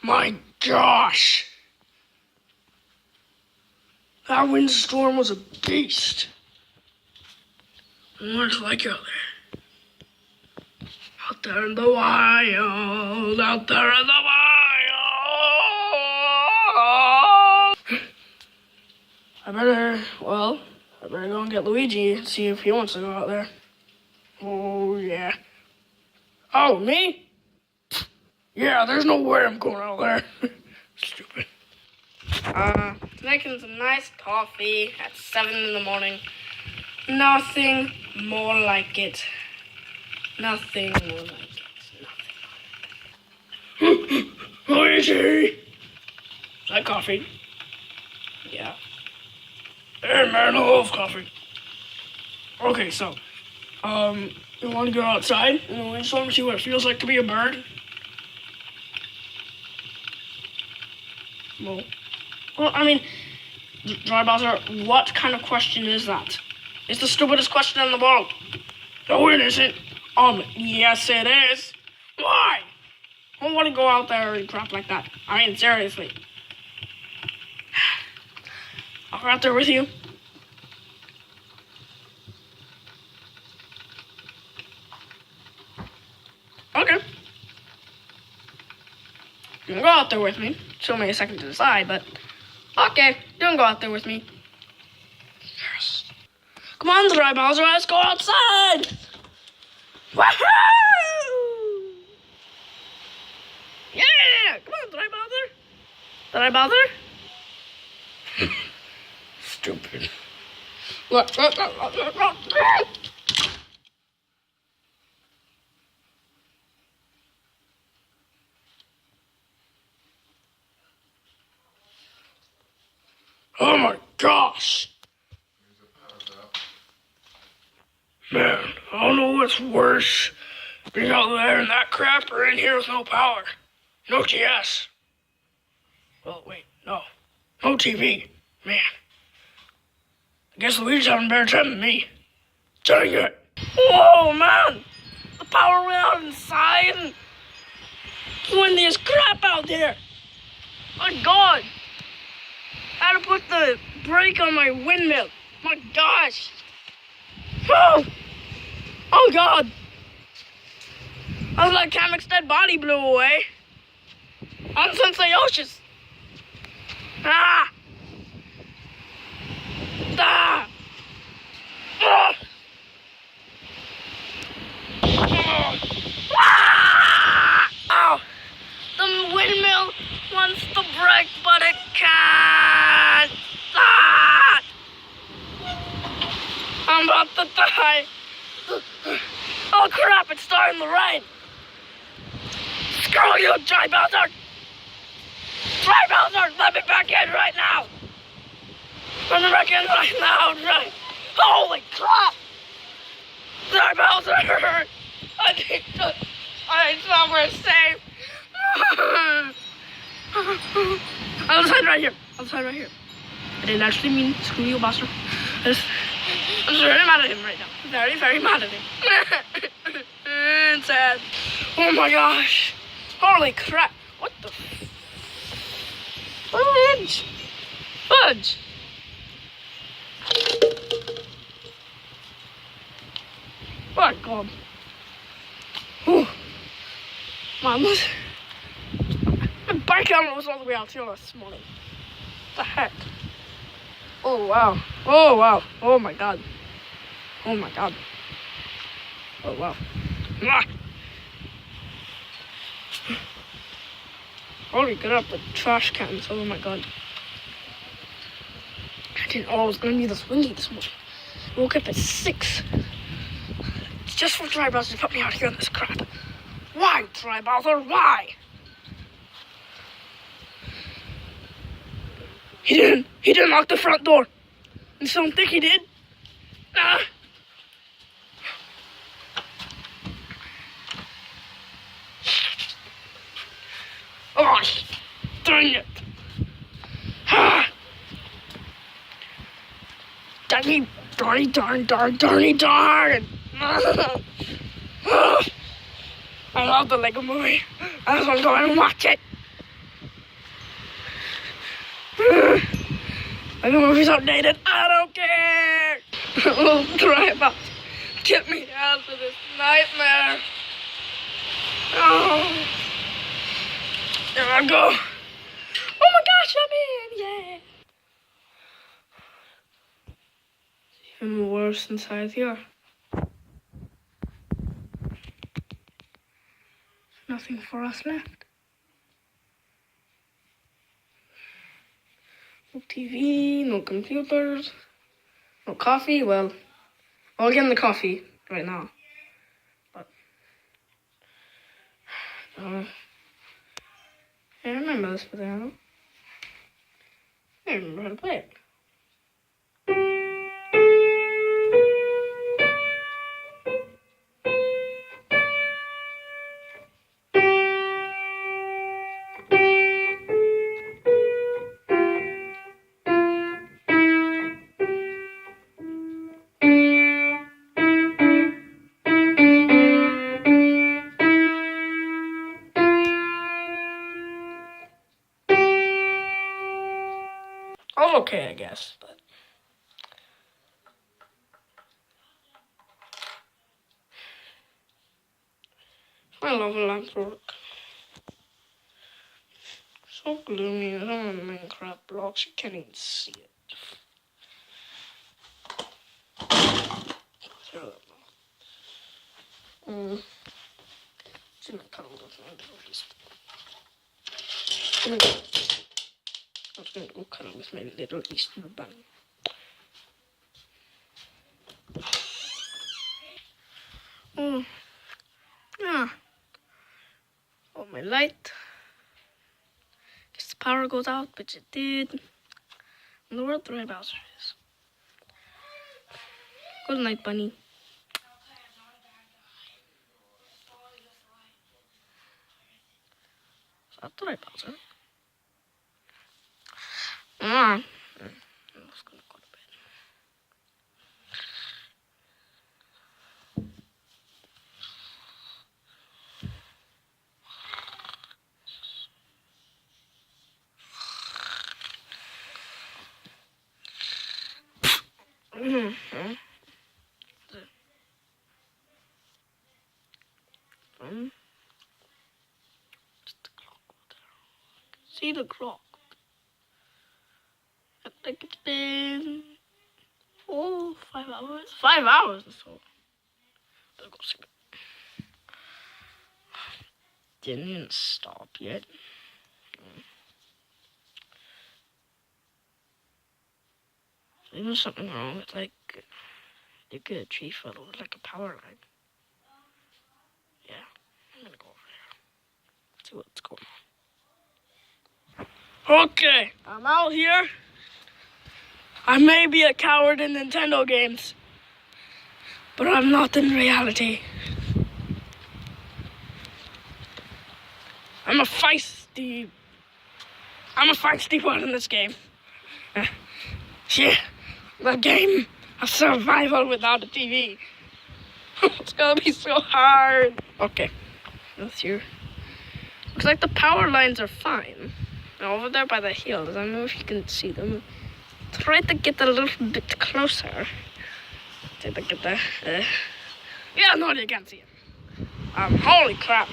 My gosh! That windstorm was a beast. What it's like out there? Out there in the wild, out there in the wild. I better go and get Luigi and see if he wants to go out there. Oh, yeah. Oh, me? Yeah, there's no way I'm going out there. Stupid. Making some nice coffee at 7 in the morning. Nothing more like it. Nothing more like it. Luigi! Is that coffee? Yeah. Hey man, I love coffee. Okay, so, you want to go outside in the windstorm and see what it feels like to be a bird? Well, I mean, Dry Bowser, what kind of question is that? It's the stupidest question in the world. No, it isn't. Yes, it is. Why? I don't want to go out there and crap like that. I mean, seriously. I'll go out there with you. Okay. You can go out there with me. Show me a second to decide, but okay, you can go out there with me. Yes. Come on, Dry Bowser, let's go outside! Woohoo! Yeah! Come on, Dry Bowser! Dry Bowser? Stupid. Look. Oh my gosh! Man, I don't know what's worse, being out there in that crap or in here with no power. No TS. Well, wait, no. No TV. Man. I guess Luigi's having a better time than me. Dang it. Whoa, man! The power went out inside and when there's crap out there. My God! I had to put the brake on my windmill. My gosh. Oh, oh God. I was like Kamek's dead body blew away. On Sensei Yoshi's. Ah. Ah. Ah. Ah. Ow. The windmill wants to break, but it can't. Ah! I'm about to die. Oh crap, it's starting to rain. Screw you, Dry Bowser. Dry Bowser, let me back in right now. Let me back in right now. Right. Holy crap. Dry Bowser. I need somewhere safe. I'll hide right here. I didn't actually mean screw you, Buster. I'm very mad at him right now. Very, very mad at him. It's sad. Oh my gosh. Holy crap. What the fudge? Fudge. My God. Whew. Man, my bike camera was all the way out here this morning. What the heck? Oh wow. Oh wow. Oh my God. Oh my God. Oh wow. Ah. Already got up the trash cans. Oh my God. I didn't know it was gonna be this windy this morning. I woke up at 6. It's just for Dry Bowser to put me out here in this crap. Why, Dry Bowser? Why? He didn't lock the front door. You still don't think he did? Nah. Oh, dang it. Ah. Darn. I love the Lego movie. I just want to go and watch it. The movie's outdated. I don't care. Oh, drive out. Get me out of this nightmare. Oh. There I go. Oh my gosh, I'm in. Yeah. It's even worse inside here. Nothing for us left. No TV, no computers, no coffee. Well, I'll get in the coffee right now. But I remember this piano. I remember how to play it. I'm okay, I guess, but my love lamp work. So gloomy. I don't want Minecraft blocks. You can't even see it. It's in the cuddle with my little east. I was going to go cuddle with my little Easter bunny. Oh, yeah. Oh, my light. Guess the power goes out, which it did. And the world right Bowser is. Good night, bunny. Is that the right Bowser? I'm just gonna go to bed. Just the clock over there. See the clock. I think it's been 5 hours. 5 hours or so. Better go sleep. Didn't even stop yet. There was something wrong with you get a tree fell with a power line. Yeah, I'm gonna go over there. See what's going on. Okay, I'm out here. I may be a coward in Nintendo games, but I'm not in reality. I'm a feisty one in this game. Yeah, the game of survival without a TV. It's gonna be so hard. Okay, that's here. Looks like the power lines are fine. Now over there by the hills, I don't know if you can see them. Try to get a little bit closer. Try to get the. Yeah, no, you can't see it. Holy crap!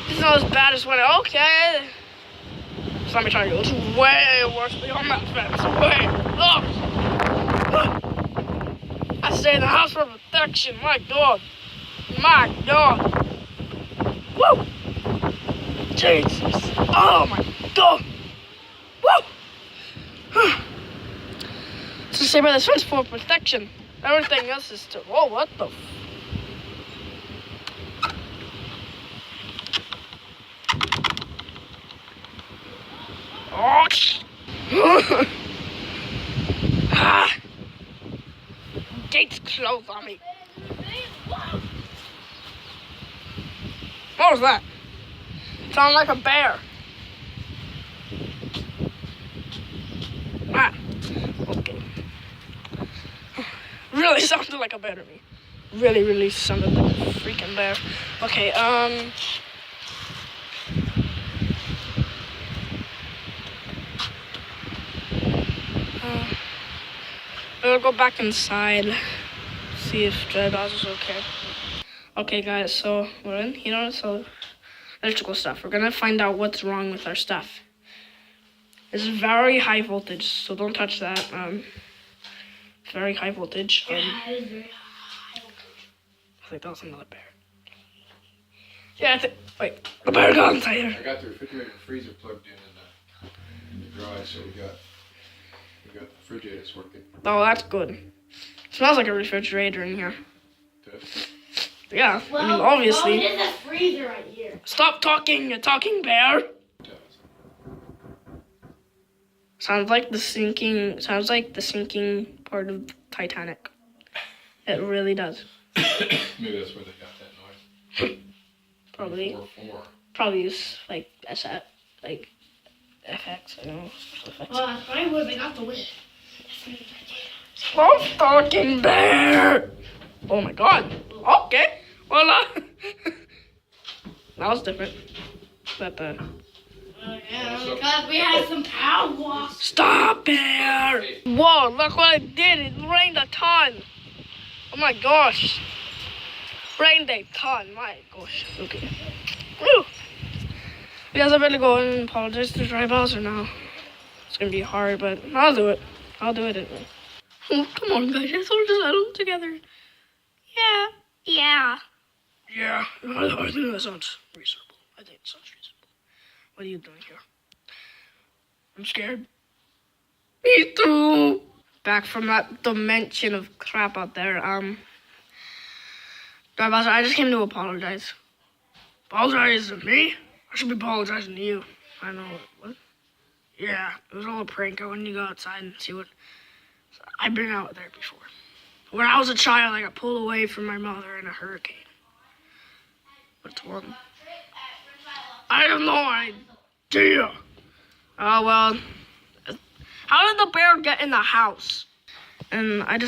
It's not as bad as when. Okay. So let me tell you, it's way worse beyond that fence. Way. I stay in the house for protection. My God. My God. Woo! Jesus. Oh my God. Woo! It's the same as this fence for protection. Everything else is to. Oh, what the? Oh. Gates closed on me. What was that? Sounded like a bear. Okay. Really sounded like a bear to me. Really sounded like a freaking bear. Okay, gonna go back inside, see if Dry Bowser's okay. Okay, guys, so we're in here, so electrical stuff. We're gonna find out what's wrong with our stuff. It's very high voltage, so don't touch that. It's very high voltage. Yeah, it is very high voltage. I think that was another bear. Yeah, wait, the bear got inside here. I got the refrigerator and freezer plugged in the garage, so we got the refrigerators working. Oh, that's good. Smells like a refrigerator in here. Does? Yeah, Well, I mean, obviously. it is a freezer right here. Stop talking, you talking bear. Does. Sounds like the sinking part of Titanic. It really does. Maybe that's where they got that noise. Probably. 4-4. Probably use like FX, I don't know. Special effects. Well, that's probably where they got the wind. Stop talking bear. Oh my god. Okay. Well, that was different. But Yeah, because we had some power. stop bear. Whoa, look what I did. It rained a ton. Oh my gosh. Rained a ton. My gosh. Okay. Woo. Guys, I better go and apologize to Dry Bowser now. It's gonna be hard, but I'll do it. I'll do it anyway. Oh, come on, guys. Let's all just settle together. Yeah. Yeah. Yeah. I think that sounds reasonable. I think it sounds reasonable. What are you doing here? I'm scared. Me too. Back from that dimension of crap out there. Dry Bowser, I just came to apologize. Apologize to me? I should be apologizing to you. I know. What? Yeah, it was all a prank. I wanted to go outside and see what... I've been out there before. When I was a child, I got pulled away from my mother in a hurricane. What's one? I have no idea. Oh, well. How did the bear get in the house? And I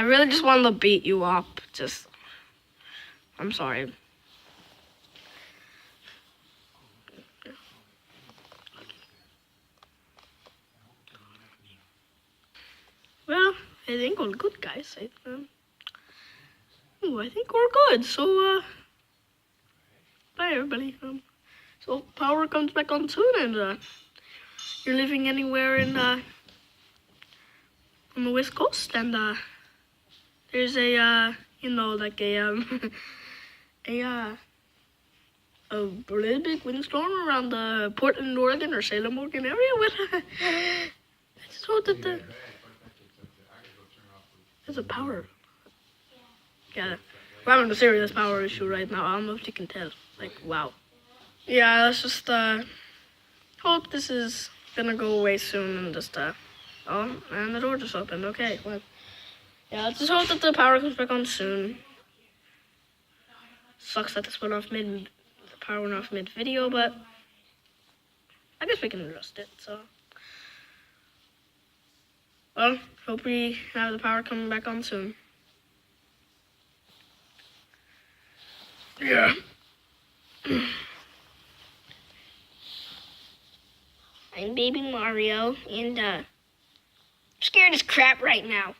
really just wanted to beat you up. I'm sorry. Well, I think we're good, guys. I think we're good. So, bye, everybody. So power comes back on soon, and you're living anywhere in on the West Coast, and there's a like a really big windstorm around the Portland, Oregon, or Salem, Oregon area. With I just hope that there's a power. Yeah, we're having a serious power issue right now. I don't know if you can tell. Like, wow. Yeah, let's just hope this is gonna go away soon and just oh, and the door just opened. Okay, well, yeah, let's just hope that the power comes back on soon. Sucks that the power went off mid video, but I guess we can adjust it. So, well, hope we have the power coming back on soon. Yeah. I'm Baby Mario, and scared as crap right now.